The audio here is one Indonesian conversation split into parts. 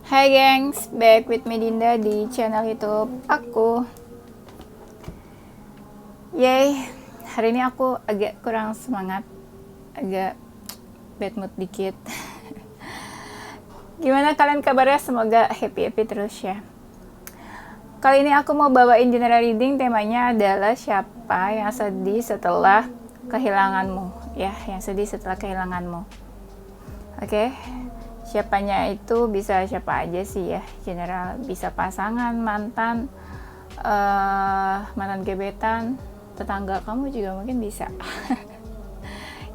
Hai gengs, back with me Dinda di channel YouTube aku. Yay, hari ini aku agak kurang semangat, agak bad mood dikit. Gimana kalian kabarnya? Semoga happy-happy terus ya. Kali ini aku mau bawain general reading, temanya adalah siapa yang sedih setelah kehilanganmu, ya, yang sedih setelah kehilanganmu. Oke. Siapanya itu bisa siapa aja sih ya, general, bisa pasangan, mantan, mantan gebetan, tetangga kamu juga mungkin bisa.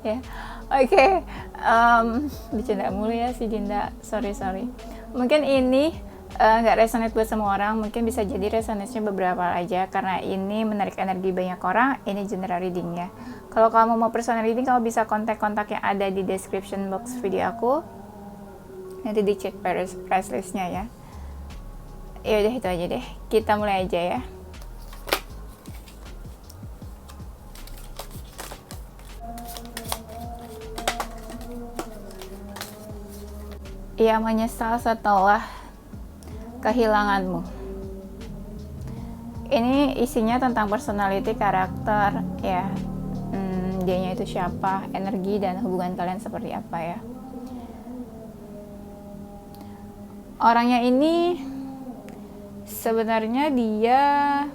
Ya, oke. Bercanda mulu ya si Dinda, sorry. Mungkin ini nggak resonate buat semua orang, mungkin bisa jadi resonate-nya beberapa aja, karena ini menarik energi banyak orang. Ini general reading ya. Kalau kamu mau personal reading, kamu bisa kontak-kontak yang ada di description box video aku. Nanti dicek price listnya ya. Ya udah, itu aja deh, kita mulai aja ya. Ia menyesal setelah kehilanganmu. Ini isinya tentang personality, karakter ya, dianya itu siapa, energi dan hubungan kalian seperti apa ya. Orangnya ini sebenarnya dia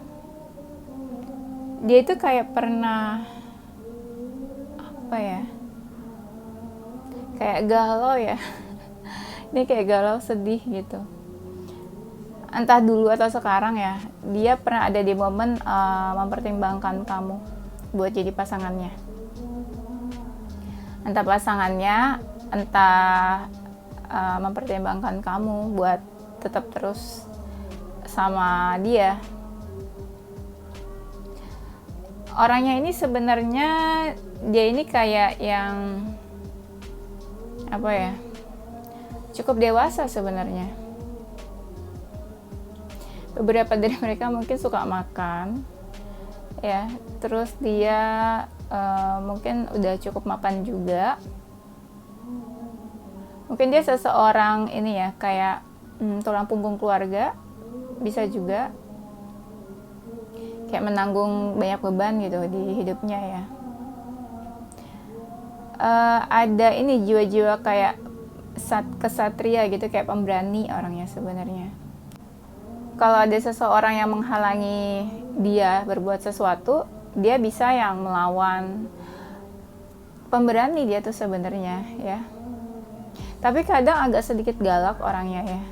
itu kayak pernah apa ya, kayak galau ya. Ini kayak galau, sedih gitu, entah dulu atau sekarang ya. Dia pernah ada di momen mempertimbangkan kamu buat jadi pasangannya, entah mempertimbangkan kamu buat tetap terus sama dia. Orangnya ini sebenarnya dia ini kayak yang apa ya, cukup dewasa sebenarnya. Beberapa dari mereka mungkin suka makan ya, terus dia mungkin udah cukup mapan juga. Mungkin dia seseorang ini ya, kayak tulang punggung keluarga, bisa juga kayak menanggung banyak beban gitu di hidupnya ya. Ada ini jiwa-jiwa kayak kesatria gitu, kayak pemberani orangnya sebenarnya. Kalau ada seseorang yang menghalangi dia berbuat sesuatu, dia bisa yang melawan. Pemberani dia tuh sebenarnya ya. Tapi kadang agak sedikit galak orangnya ya.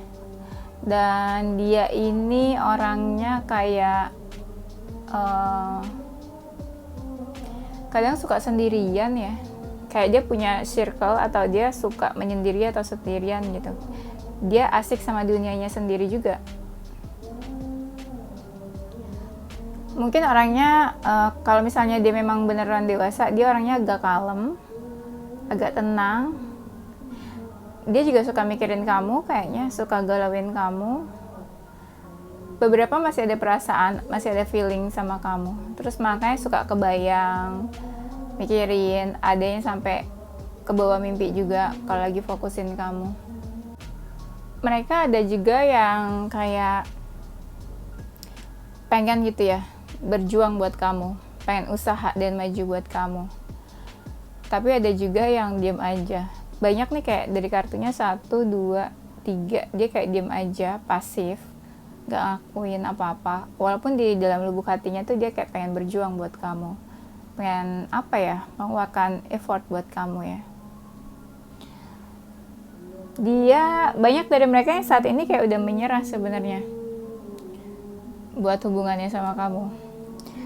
Dan dia ini orangnya kayak kadang suka sendirian ya. Kayak dia punya circle, atau dia suka menyendiri atau sendirian gitu. Dia asik sama dunianya sendiri juga. Mungkin orangnya kalau misalnya dia memang beneran dewasa, dia orangnya agak kalem, agak tenang. Dia juga suka mikirin kamu, kayaknya suka galauin kamu. Beberapa masih ada perasaan, masih ada feeling sama kamu. Terus makanya suka kebayang, mikirin, ada yang sampai ke bawah mimpi juga kalau lagi fokusin kamu. Mereka ada juga yang kayak pengen gitu ya, berjuang buat kamu, pengen usaha dan maju buat kamu. Tapi ada juga yang diam aja. Banyak nih kayak dari kartunya 1, 2, 3, dia kayak diam aja, pasif, gak ngakuin apa-apa. Walaupun di dalam lubuk hatinya tuh dia kayak pengen berjuang buat kamu, pengen apa ya, mengeluarkan effort buat kamu ya. Dia, banyak dari mereka yang saat ini kayak udah menyerah sebenarnya buat hubungannya sama kamu.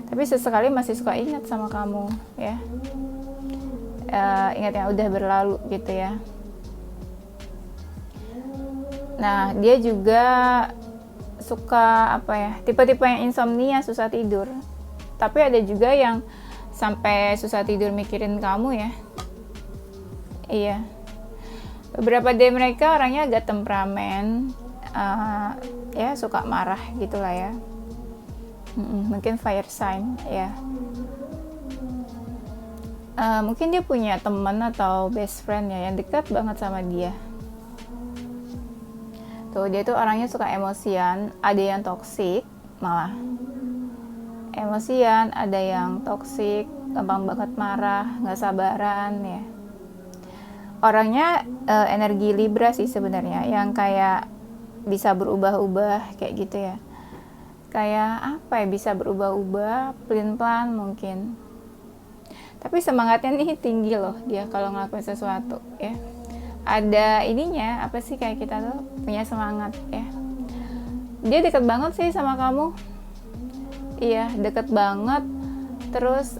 Tapi sesekali masih suka ingat sama kamu ya. Ingat yang udah berlalu gitu ya. Nah, dia juga suka apa ya, tipe-tipe yang insomnia, susah tidur. Tapi ada juga yang sampai susah tidur mikirin kamu ya. Iya. Beberapa dari mereka orangnya agak temperamen, ya suka marah gitulah ya. Mungkin fire sign ya. Mungkin dia punya teman atau best friend ya yang dekat banget sama dia. gitu. Dia tuh orangnya suka emosian, ada yang toksik malah. Emosian, ada yang toksik, gampang banget marah, nggak sabaran ya. Orangnya energi Libra sih sebenarnya, yang kayak bisa berubah-ubah kayak gitu ya. Kayak apa ya, bisa berubah-ubah, pelin-pelan mungkin. Tapi semangatnya nih tinggi loh dia kalau ngelakuin sesuatu ya. Ada ininya, apa sih, kayak kita tuh punya semangat ya. Dia deket banget sih sama kamu. Iya, deket banget. Terus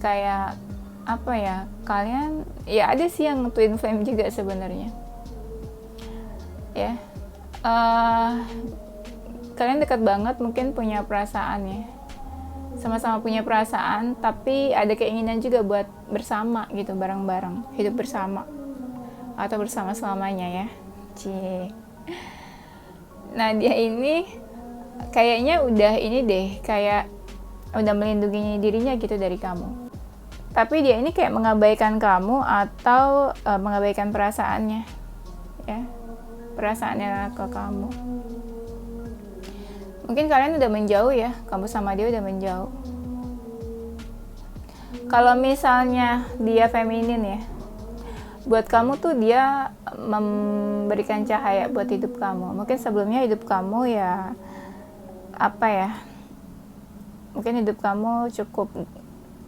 kayak apa ya, kalian ya ada sih yang twin flame juga sebenarnya ya. Kalian dekat banget, mungkin punya perasaan ya, sama-sama punya perasaan, tapi ada keinginan juga buat bersama gitu, bareng-bareng, hidup bersama atau bersama selamanya ya. Cie. Nah dia ini kayaknya udah ini deh, kayak udah melindungi dirinya gitu dari kamu. Tapi dia ini kayak mengabaikan kamu atau mengabaikan perasaannya ya, perasaannya ke kamu. Mungkin kalian udah menjauh ya, kamu sama dia udah menjauh. Kalau misalnya dia feminin ya, buat kamu tuh dia memberikan cahaya buat hidup kamu. Mungkin sebelumnya hidup kamu ya, apa ya, mungkin hidup kamu cukup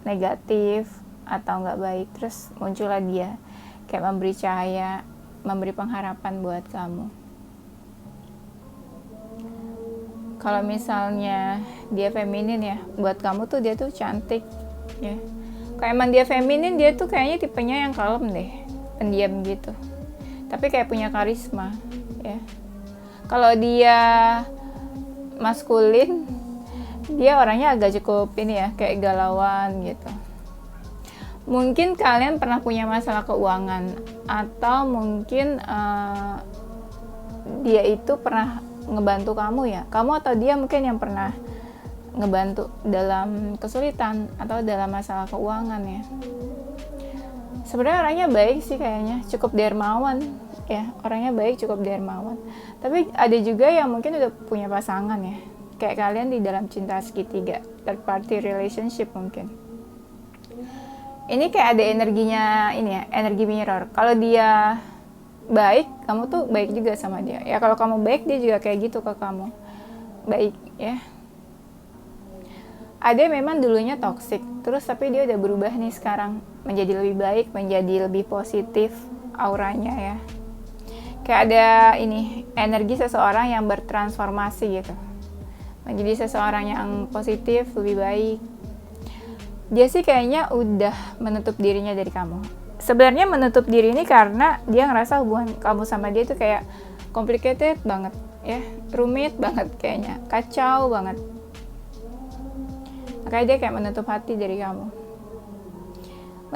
negatif atau nggak baik, terus muncullah dia kayak memberi cahaya, memberi pengharapan buat kamu. Kalau misalnya dia feminin ya, buat kamu tuh dia tuh cantik ya. Kayak emang dia feminin, dia tuh kayaknya tipenya yang kalem deh, pendiam gitu, tapi kayak punya karisma ya. Kalau dia maskulin, dia orangnya agak cukup ini ya, kayak galauan gitu. Mungkin kalian pernah punya masalah keuangan, atau mungkin dia itu pernah ngebantu kamu ya, kamu atau dia mungkin yang pernah ngebantu dalam kesulitan atau dalam masalah keuangan ya. Sebenarnya orangnya baik sih kayaknya, cukup dermawan ya, orangnya baik, cukup dermawan. Tapi ada juga yang mungkin udah punya pasangan ya, kayak kalian di dalam cinta segitiga, third party relationship mungkin. Ini kayak ada energinya ini ya, energi mirror. Kalau dia baik, kamu tuh baik juga sama dia ya. Kalau kamu baik, dia juga kayak gitu ke kamu, baik ya. Ada memang dulunya toksik, terus tapi dia udah berubah nih sekarang, menjadi lebih baik, menjadi lebih positif auranya ya. Kayak ada ini, energi seseorang yang bertransformasi gitu, menjadi seseorang yang positif, lebih baik. Dia sih kayaknya udah menutup dirinya dari kamu. Sebenarnya menutup diri ini karena dia ngerasa hubungan kamu sama dia itu kayak complicated banget ya, rumit banget kayaknya, kacau banget. Makanya dia kayak menutup hati dari kamu.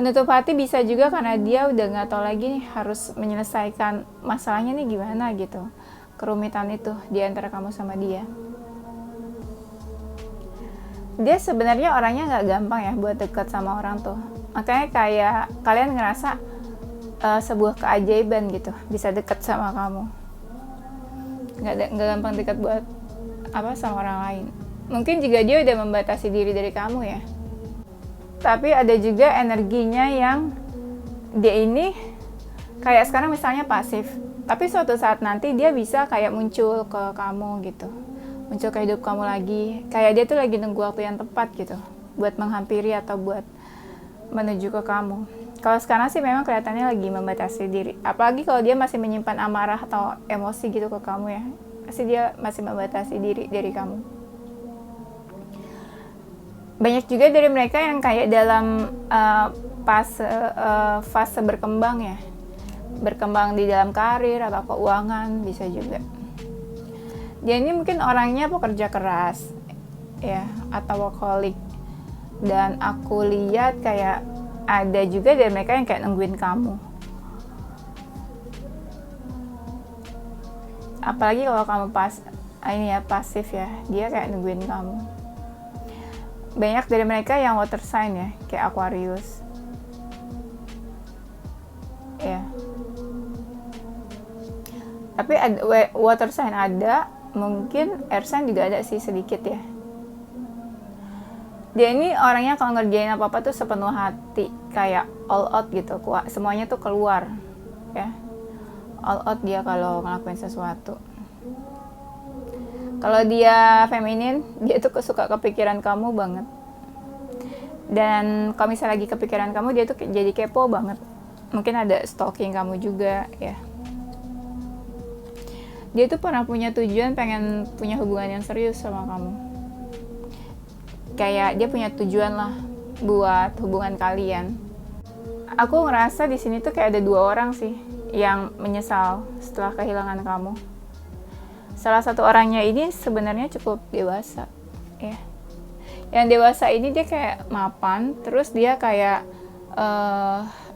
Menutup hati bisa juga karena dia udah nggak tahu lagi nih harus menyelesaikan masalahnya nih gimana gitu, kerumitan itu di antara kamu sama dia. Dia sebenarnya orangnya nggak gampang ya buat deket sama orang tuh. Makanya kayak kalian ngerasa sebuah keajaiban gitu, bisa deket sama kamu. Nggak gampang deket buat sama orang lain. Mungkin juga dia udah membatasi diri dari kamu ya. Tapi ada juga energinya yang dia ini kayak sekarang misalnya pasif, tapi suatu saat nanti dia bisa kayak muncul ke kamu gitu, muncul ke hidup kamu lagi. Kayak dia tuh lagi nunggu waktu yang tepat gitu buat menghampiri atau buat menuju ke kamu. Kalau sekarang sih memang kelihatannya lagi membatasi diri, apalagi kalau dia masih menyimpan amarah atau emosi gitu ke kamu ya, pasti dia masih membatasi diri dari kamu. Banyak juga dari mereka yang kayak dalam fase berkembang ya, berkembang di dalam karir atau keuangan bisa juga. Dia ini mungkin orangnya pekerja keras ya, atau workaholic. Dan aku lihat kayak ada juga dari mereka yang kayak nungguin kamu. Apalagi kalau kamu pasif ya, dia kayak nungguin kamu. Banyak dari mereka yang water sign ya, kayak Aquarius. Ya. Tapi ada, water sign ada, mungkin air sign juga ada sih sedikit ya. Dia ini orangnya kalau ngerjain apa-apa tuh sepenuh hati, kayak all out gitu, semuanya tuh keluar ya, all out dia kalau ngelakuin sesuatu. Kalau dia feminin, dia tuh suka kepikiran kamu banget. Dan kalau misalnya lagi kepikiran kamu, dia tuh jadi kepo banget. Mungkin ada stalking kamu juga ya. Dia tuh pernah punya tujuan pengen punya hubungan yang serius sama kamu. Kayak dia punya tujuan lah buat hubungan kalian. Aku ngerasa di sini tuh kayak ada 2 orang sih yang menyesal setelah kehilangan kamu. Salah satu orangnya ini sebenarnya cukup dewasa ya. Yang dewasa ini dia kayak mapan, terus dia kayak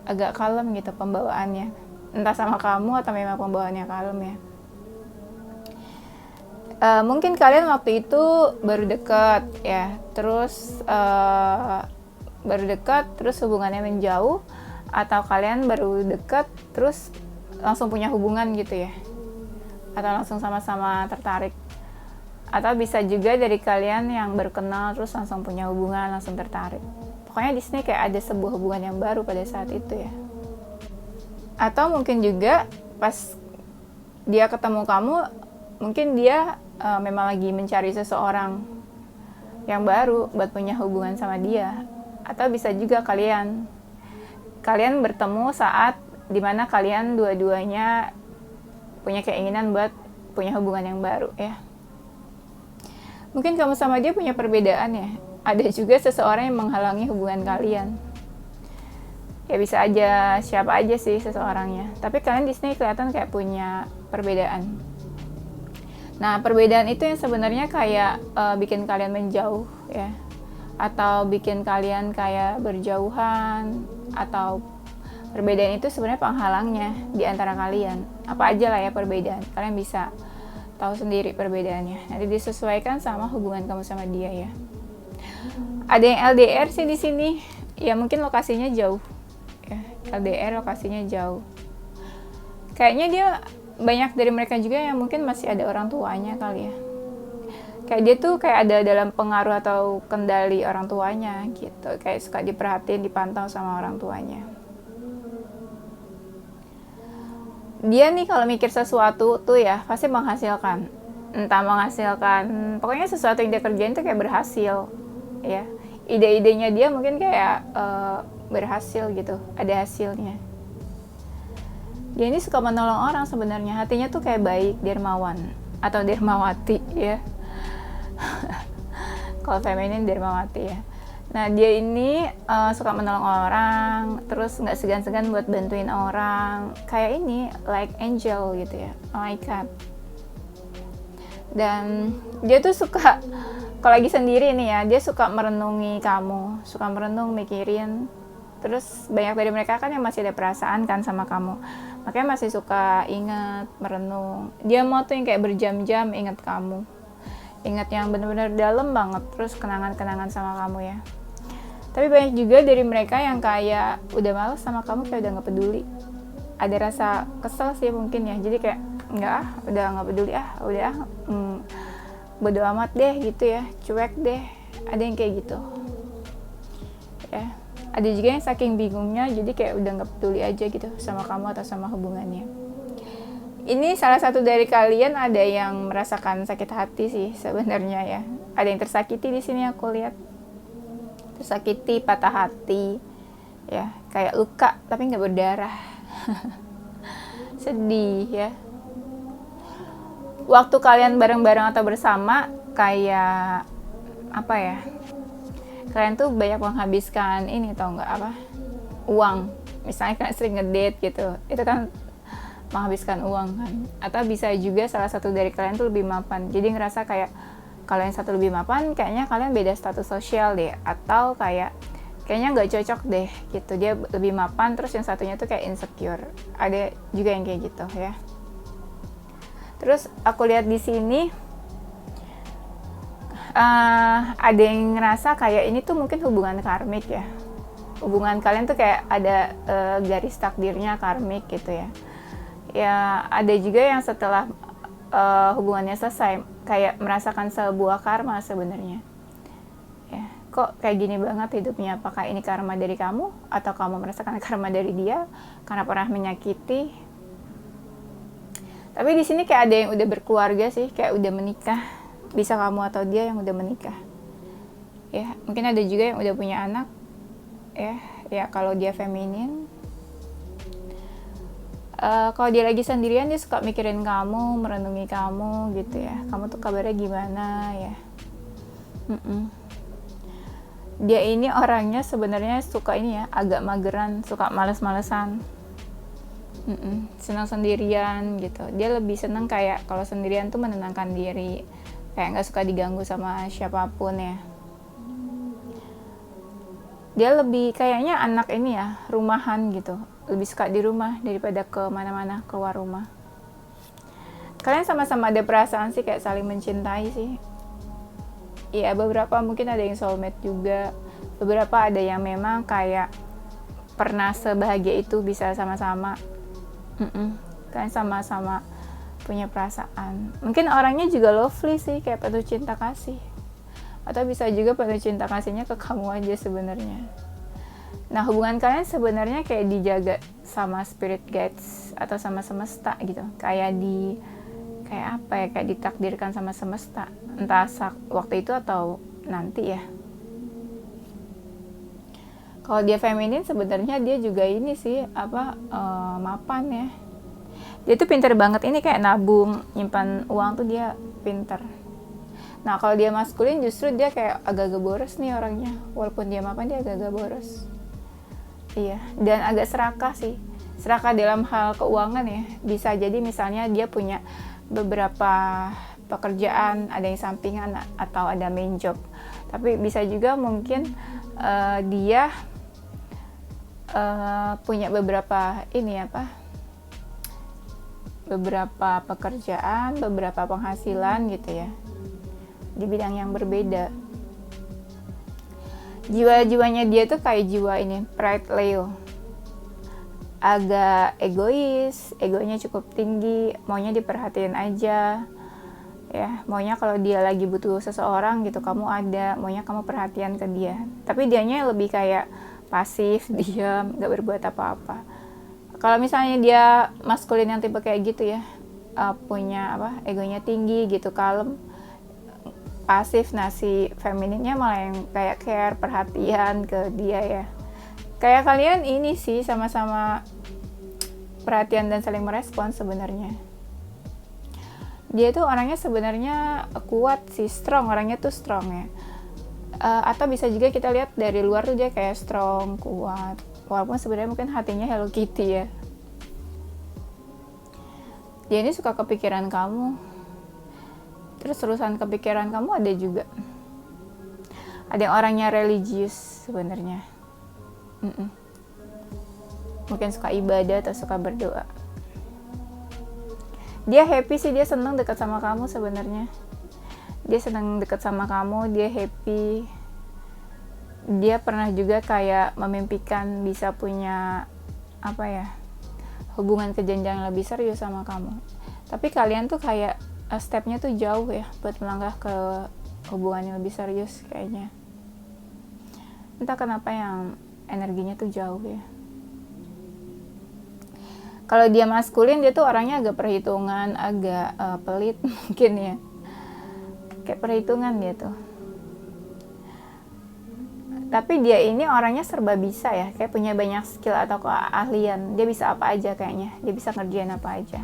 agak kalem gitu pembawaannya. Entah sama kamu atau memang pembawaannya kalem ya. Mungkin kalian waktu itu baru dekat ya, terus baru dekat terus hubungannya menjauh, atau kalian baru dekat terus langsung punya hubungan gitu ya, atau langsung sama-sama tertarik, atau bisa juga dari kalian yang baru kenal terus langsung punya hubungan, langsung tertarik. Pokoknya di sini kayak ada sebuah hubungan yang baru pada saat itu ya. Atau mungkin juga pas dia ketemu kamu, mungkin dia memang lagi mencari seseorang yang baru buat punya hubungan sama dia. Atau bisa juga kalian bertemu saat dimana kalian dua-duanya punya keinginan buat punya hubungan yang baru ya. Mungkin kamu sama dia punya perbedaan ya. Ada juga seseorang yang menghalangi hubungan kalian. Ya bisa aja siapa aja sih seseorangnya. Tapi kalian di sini kelihatan kayak punya perbedaan. Nah, perbedaan itu yang sebenarnya kayak bikin kalian menjauh ya. Atau bikin kalian kayak berjauhan, atau perbedaan itu sebenarnya penghalangnya di antara kalian. Apa aja lah ya perbedaan. Kalian bisa tahu sendiri perbedaannya. Nanti disesuaikan sama hubungan kamu sama dia ya. Ada yang LDR sih di sini. Ya mungkin lokasinya jauh. Ya, LDR lokasinya jauh. Kayaknya dia banyak dari mereka juga yang mungkin masih ada orang tuanya kali ya. Kayak dia tuh kayak ada dalam pengaruh atau kendali orang tuanya gitu. Kayak suka diperhatiin, dipantau sama orang tuanya. Dia nih kalau mikir sesuatu tuh ya pasti menghasilkan. Entah menghasilkan, pokoknya sesuatu yang dia kerjain tuh kayak berhasil ya. Ide-idenya dia mungkin kayak berhasil gitu, ada hasilnya. Dia ini suka menolong orang sebenarnya, hatinya tuh kayak baik, dermawan atau dermawati ya. Kalau feminin dermawati ya. Nah dia ini suka menolong orang, terus nggak segan-segan buat bantuin orang, kayak ini like angel gitu ya, malaikat. Dan dia tuh suka kalau lagi sendiri nih ya, dia suka merenungi kamu, suka merenung, mikirin. Terus banyak dari mereka kan yang masih ada perasaan kan sama kamu, makanya masih suka ingat, merenung. Dia mau tuh yang kayak berjam-jam ingat kamu, ingat yang benar-benar dalam banget, terus kenangan-kenangan sama kamu ya. Tapi banyak juga dari mereka yang kayak udah males sama kamu, kayak udah nggak peduli. Ada rasa kesel sih mungkin ya, jadi kayak udah nggak peduli bodo amat deh gitu ya, cuek deh. Ada yang kayak gitu ya. Ada juga yang saking bingungnya jadi kayak udah nggak peduli aja gitu sama kamu atau sama hubungannya. Ini salah satu dari kalian ada yang merasakan sakit hati sih sebenarnya ya. Ada yang tersakiti di sini aku lihat. Tersakiti, patah hati ya, kayak luka tapi nggak berdarah. Sedih ya. Waktu kalian bareng-bareng atau bersama kayak apa ya, kalian tuh banyak menghabiskan ini, tau nggak apa, uang. Misalnya kalian sering ngedate gitu, itu kan menghabiskan uang kan. Atau bisa juga salah satu dari kalian tuh lebih mapan, jadi ngerasa kayak kalau yang satu lebih mapan kayaknya kalian beda status sosial deh, atau kayaknya nggak cocok deh gitu, dia lebih mapan terus yang satunya tuh kayak insecure. Ada juga yang kayak gitu ya. Terus aku lihat di sini ada yang ngerasa kayak ini tuh mungkin hubungan karmik ya. Hubungan kalian tuh kayak ada garis takdirnya karmik gitu ya. ya ada juga yang setelah hubungannya selesai kayak merasakan sebuah karma sebenarnya. Ya, kok kayak gini banget hidupnya, apakah ini karma dari kamu atau kamu merasakan karma dari dia karena pernah menyakiti. Tapi di sini kayak ada yang udah berkeluarga sih, kayak udah menikah, bisa kamu atau dia yang udah menikah. Ya, mungkin ada juga yang udah punya anak. Ya kalau dia feminin. Kalau dia lagi sendirian dia suka mikirin kamu, merenungi kamu gitu ya. Kamu tuh kabarnya gimana ya? Dia ini orangnya sebenarnya suka ini ya, agak mageran, suka males-malesan. Senang sendirian gitu. Dia lebih senang kayak kalau sendirian tuh menenangkan diri, kayak nggak suka diganggu sama siapapun ya. Dia lebih kayaknya anak ini ya, rumahan gitu, lebih suka di rumah daripada ke mana-mana, keluar rumah. Kalian sama-sama ada perasaan sih, kayak saling mencintai sih. Ya beberapa mungkin ada yang soulmate juga, beberapa ada yang memang kayak pernah sebahagia itu bisa sama-sama. Kalian sama-sama punya perasaan. Mungkin orangnya juga lovely sih, kayak penuh cinta kasih. Atau bisa juga penuh cinta kasihnya ke kamu aja sebenarnya. Nah, hubungan kalian sebenarnya kayak dijaga sama spirit guides atau sama semesta gitu. Kayak apa ya, kayak ditakdirkan sama semesta. Entah waktu itu atau nanti ya. Kalau dia feminin sebenarnya dia juga ini sih mapan ya. Dia tuh pinter banget ini, kayak nabung, nyimpan uang tuh dia pinter. Nah kalau dia maskulin justru dia kayak agak-agak boros nih orangnya. Walaupun dia mapan dia agak-agak boros. Iya, dan agak serakah sih. Serakah dalam hal keuangan ya. Bisa jadi misalnya dia punya beberapa pekerjaan, ada yang sampingan atau ada main job. Tapi bisa juga mungkin dia punya beberapa beberapa pekerjaan, beberapa penghasilan gitu ya, di bidang yang berbeda. Jiwa-jiwanya dia tuh kayak jiwa ini, pride Leo. Agak egois, egonya cukup tinggi, maunya diperhatiin aja. Ya, maunya kalau dia lagi butuh seseorang gitu, kamu ada, maunya kamu perhatian ke dia. Tapi dianya lebih kayak pasif, diam, gak berbuat apa-apa. Kalau misalnya dia maskulin yang tipe kayak gitu ya, punya egonya tinggi gitu, kalem, pasif. Nah si femininnya malah yang kayak care, perhatian ke dia ya. Kayak kalian ini sih sama-sama perhatian dan saling merespon sebenarnya. Dia tuh orangnya sebenarnya kuat sih, strong, orangnya tuh strong ya. Atau bisa juga kita lihat dari luar tuh dia kayak strong, kuat. Walaupun sebenarnya mungkin hatinya Hello Kitty ya. Dia ini suka kepikiran kamu. Terus terusan kepikiran kamu ada juga. Ada yang orangnya religius sebenarnya. Mungkin suka ibadah atau suka berdoa. Dia happy sih, dia senang dekat sama kamu sebenarnya. Dia senang dekat sama kamu, dia happy. Dia pernah juga kayak memimpikan bisa punya hubungan ke jenjang lebih serius sama kamu. Tapi kalian tuh kayak stepnya tuh jauh ya buat melangkah ke hubungan yang lebih serius kayaknya. Entah kenapa yang energinya tuh jauh ya. Kalau dia maskulin dia tuh orangnya agak perhitungan, agak pelit mungkin ya. Kayak perhitungan dia tuh. Tapi dia ini orangnya serba bisa ya, kayak punya banyak skill atau keahlian. Dia bisa apa aja kayaknya, dia bisa ngerjain apa aja.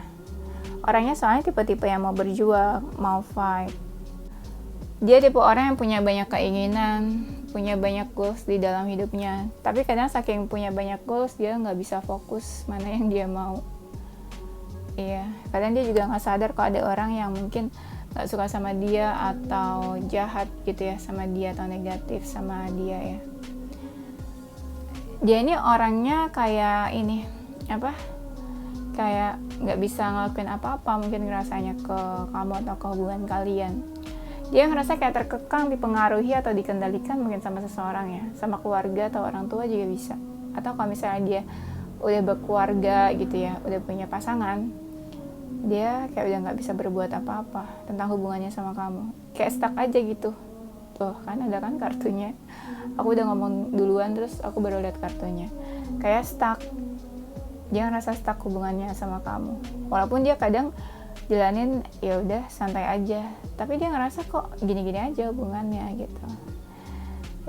Orangnya soalnya tipe-tipe yang mau berjuang, mau fight. Dia tipe orang yang punya banyak keinginan, punya banyak goals di dalam hidupnya. Tapi kadang saking punya banyak goals, dia nggak bisa fokus mana yang dia mau. Iya, kadang dia juga nggak sadar kalau ada orang yang mungkin gak suka sama dia atau jahat gitu ya sama dia atau negatif sama dia ya. Dia ini orangnya kayak ini kayak gak bisa ngelakuin apa-apa mungkin ngerasanya ke kamu atau ke hubungan kalian. Dia ngerasa kayak terkekang, dipengaruhi atau dikendalikan mungkin sama seseorang ya, sama keluarga atau orang tua juga bisa. Atau kalau misalnya dia udah berkeluarga gitu ya, udah punya pasangan, dia kayak udah nggak bisa berbuat apa-apa tentang hubungannya sama kamu, kayak stuck aja gitu. Tuh kan ada kan kartunya, aku udah ngomong duluan terus aku baru lihat kartunya, kayak stuck. Dia ngerasa stuck hubungannya sama kamu, walaupun dia kadang jalanin ya udah santai aja, tapi dia ngerasa kok gini-gini aja hubungannya gitu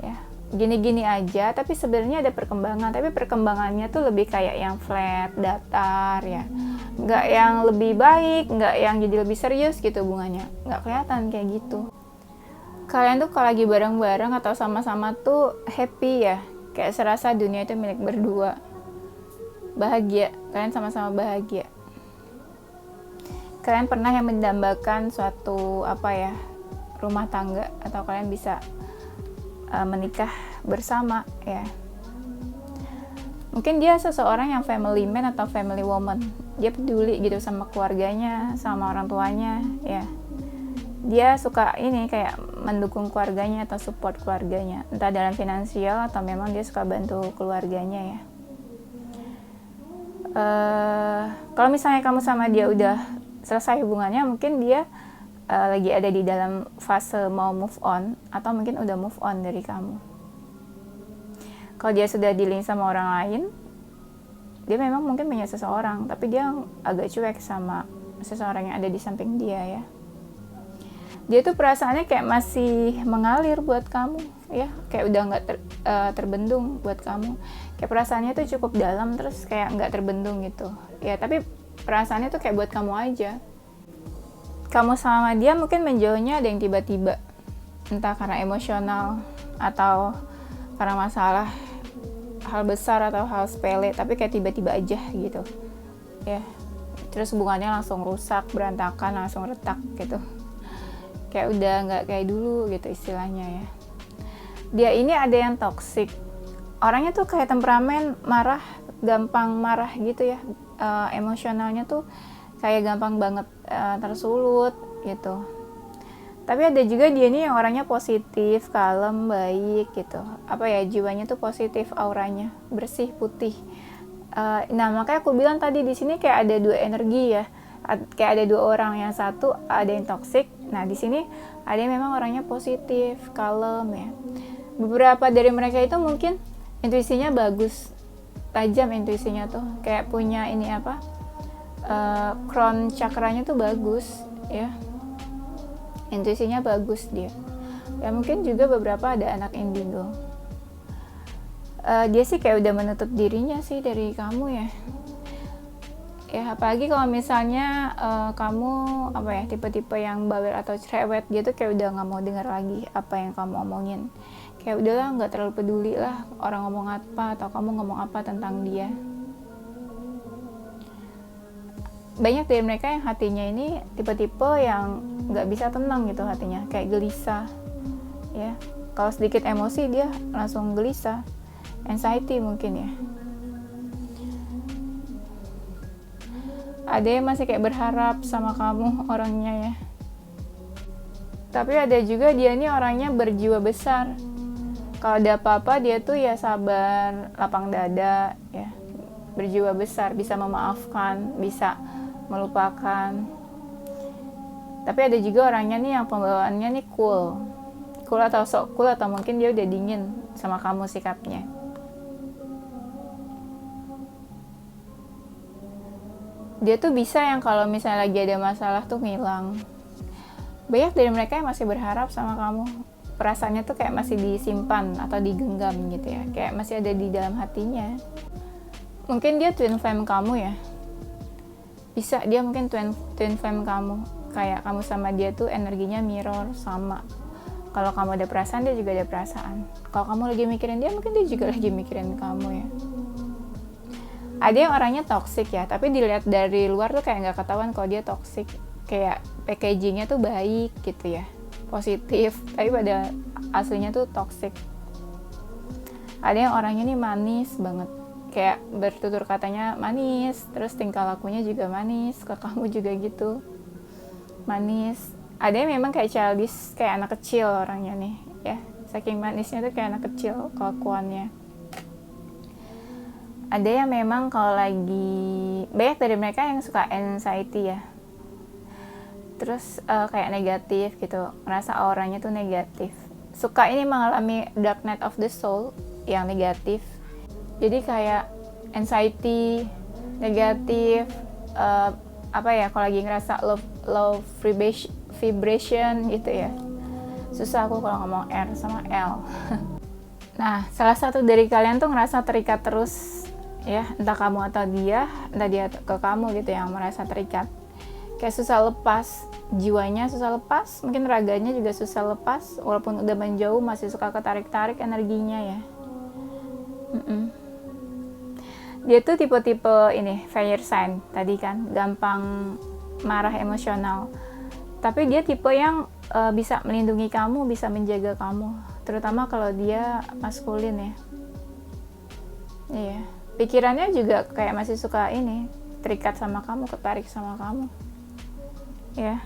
ya, gini-gini aja, tapi sebenarnya ada perkembangan, tapi perkembangannya tuh lebih kayak yang flat, datar ya, nggak yang lebih baik, nggak yang jadi lebih serius gitu hubungannya, nggak kelihatan kayak gitu. Kalian tuh kalau lagi bareng-bareng atau sama-sama tuh happy ya, kayak serasa dunia itu milik berdua, bahagia, kalian sama-sama bahagia. Kalian pernah yang mendambakan suatu apa ya, rumah tangga, atau kalian bisa menikah bersama ya. Mungkin dia seseorang yang family man atau family woman, dia peduli gitu sama keluarganya, sama orang tuanya ya. Dia suka ini kayak mendukung keluarganya atau support keluarganya, entah dalam finansial atau memang dia suka bantu keluarganya ya. Kalau misalnya kamu sama dia udah selesai hubungannya, mungkin dia lagi ada di dalam fase mau move on, atau mungkin udah move on dari kamu. Kalau dia sudah dealing sama orang lain, dia memang mungkin punya seseorang, tapi dia agak cuek sama seseorang yang ada di samping dia ya. Dia tuh perasaannya kayak masih mengalir buat kamu ya, kayak udah nggak terbendung buat kamu, kayak perasaannya tuh cukup dalam terus kayak nggak terbendung gitu ya, tapi perasaannya tuh kayak buat kamu aja. Kamu sama dia mungkin menjauhnya ada yang tiba-tiba, entah karena emosional atau karena masalah hal besar atau hal sepele, tapi kayak tiba-tiba aja gitu ya, terus hubungannya langsung rusak, berantakan, langsung retak gitu, kayak udah nggak kayak dulu gitu istilahnya ya. Dia ini ada yang toksik, orangnya tuh kayak temperamen, marah, gampang marah gitu ya, emosionalnya tuh kayak gampang banget tersulut gitu. Tapi ada juga dia nih yang orangnya positif, kalem, baik gitu, apa ya, jiwanya tuh positif, auranya bersih, putih. Nah makanya aku bilang tadi di sini kayak ada dua energi ya, kayak ada dua orang, yang satu ada yang toksik, nah di sini ada yang memang orangnya positif, kalem ya. Beberapa dari mereka itu mungkin intuisinya bagus, tajam intuisinya tuh, kayak punya ini apa, crown chakranya tuh bagus ya, intuisinya bagus dia ya. Mungkin juga beberapa ada anak indigo. Dia sih kayak udah menutup dirinya sih dari kamu ya. Ya apalagi kalau misalnya kamu apa ya, tipe-tipe yang bawel atau cerewet, dia tuh kayak udah nggak mau dengar lagi apa yang kamu omongin, kayak udahlah nggak terlalu peduli lah orang ngomong apa atau kamu ngomong apa tentang dia. Banyak dari mereka yang hatinya ini tipe-tipe yang nggak bisa tenang gitu, hatinya kayak gelisah ya. Kalau sedikit emosi dia langsung gelisah, anxiety mungkin ya. Ada yang masih kayak berharap sama kamu orangnya ya. Tapi ada juga dia nih orangnya berjiwa besar. Kalau ada apa-apa dia tuh ya sabar, lapang dada ya. Berjiwa besar, bisa memaafkan, bisa melupakan. Tapi ada juga orangnya nih yang pembawaannya nih cool atau sok cool, atau mungkin dia udah dingin sama kamu sikapnya. Dia tuh bisa yang kalau misalnya lagi ada masalah tuh ngilang. Banyak dari mereka yang masih berharap sama kamu, perasaannya tuh kayak masih disimpan atau digenggam gitu ya, kayak masih ada di dalam hatinya. Mungkin dia twin flame kamu ya, bisa dia mungkin twin flame kamu, kayak kamu sama dia tuh energinya mirror, sama. Kalau kamu ada perasaan, dia juga ada perasaan. Kalau kamu lagi mikirin dia, mungkin dia juga lagi mikirin kamu ya. Ada yang orangnya toksik ya, tapi dilihat dari luar tuh kayak nggak ketahuan kalau dia toksik, kayak packagingnya tuh baik gitu ya, positif, tapi pada aslinya tuh toksik. Ada yang orangnya nih manis banget, kayak bertutur katanya manis, terus tingkah lakunya juga manis, ke kamu juga gitu, manis. Ada yang memang kayak childish, kayak anak kecil orangnya nih ya, saking manisnya tuh kayak anak kecil kelakuannya. Ada yang memang kalau lagi, banyak dari mereka yang suka anxiety ya, terus kayak negatif gitu, ngerasa auranya tuh negatif, suka ini mengalami dark night of the soul yang negatif, jadi kayak anxiety, negatif, apa ya, kalau lagi ngerasa low vibration gitu ya, susah aku kalau ngomong R sama L. Nah, salah satu dari kalian tuh ngerasa terikat terus ya, entah kamu atau dia, entah dia ke kamu gitu yang merasa terikat, kayak susah lepas, jiwanya susah lepas, mungkin raganya juga susah lepas, walaupun udah menjauh masih suka ketarik-tarik energinya ya. Dia tuh tipe-tipe ini fire sign tadi kan, gampang marah, emosional, tapi dia tipe yang bisa melindungi kamu, bisa menjaga kamu, terutama kalau dia maskulin ya. Iya, pikirannya juga kayak masih suka ini, terikat sama kamu, ketarik sama kamu ya.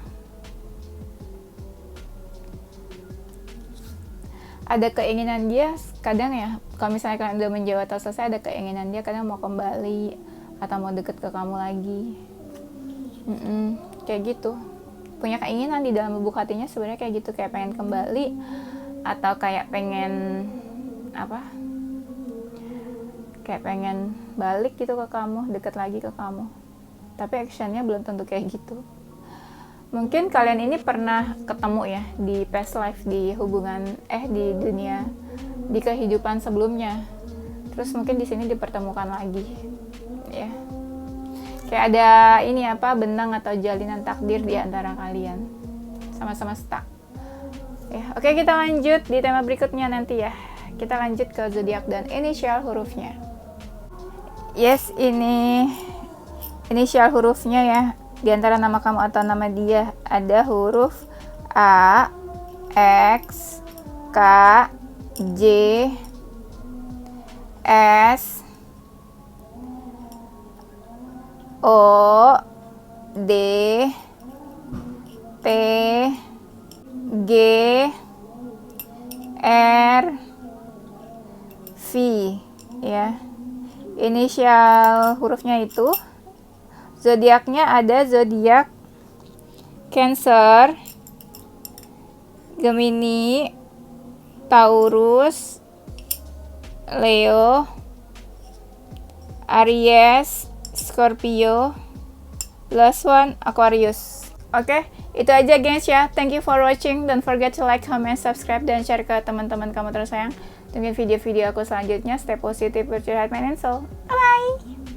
Ada keinginan dia kadang ya, kalau misalnya kalian udah menjauh atau selesai, ada keinginan dia kadang mau kembali atau mau deket ke kamu lagi. Kayak gitu, punya keinginan di dalam lubuk hatinya sebenarnya kayak gitu, kayak pengen kembali atau kayak pengen apa, kayak pengen balik gitu ke kamu, deket lagi ke kamu, tapi actionnya belum tentu kayak gitu. Mungkin kalian ini pernah ketemu ya di past life, di hubungan di dunia, di kehidupan sebelumnya, terus mungkin di sini dipertemukan lagi ya, kayak ada ini apa, benang atau jalinan takdir di antara kalian, sama-sama stuck ya. Oke, kita lanjut di tema berikutnya nanti ya, kita lanjut ke zodiak dan inisial hurufnya. Yes, ini inisial hurufnya ya. Di antara nama kamu atau nama dia ada huruf A, X, K, J, S, O, D, T, G, R, V ya. Inisial hurufnya itu. Zodiaknya ada zodiak Cancer, Gemini, Taurus, Leo, Aries, Scorpio, last one Aquarius. Oke, itu aja guys ya. Thank you for watching. Don't forget to like, comment, subscribe, dan share ke teman-teman kamu tersayang. Tungguin video-video aku selanjutnya. Stay positive with your heart, mind, and soul. Bye-bye!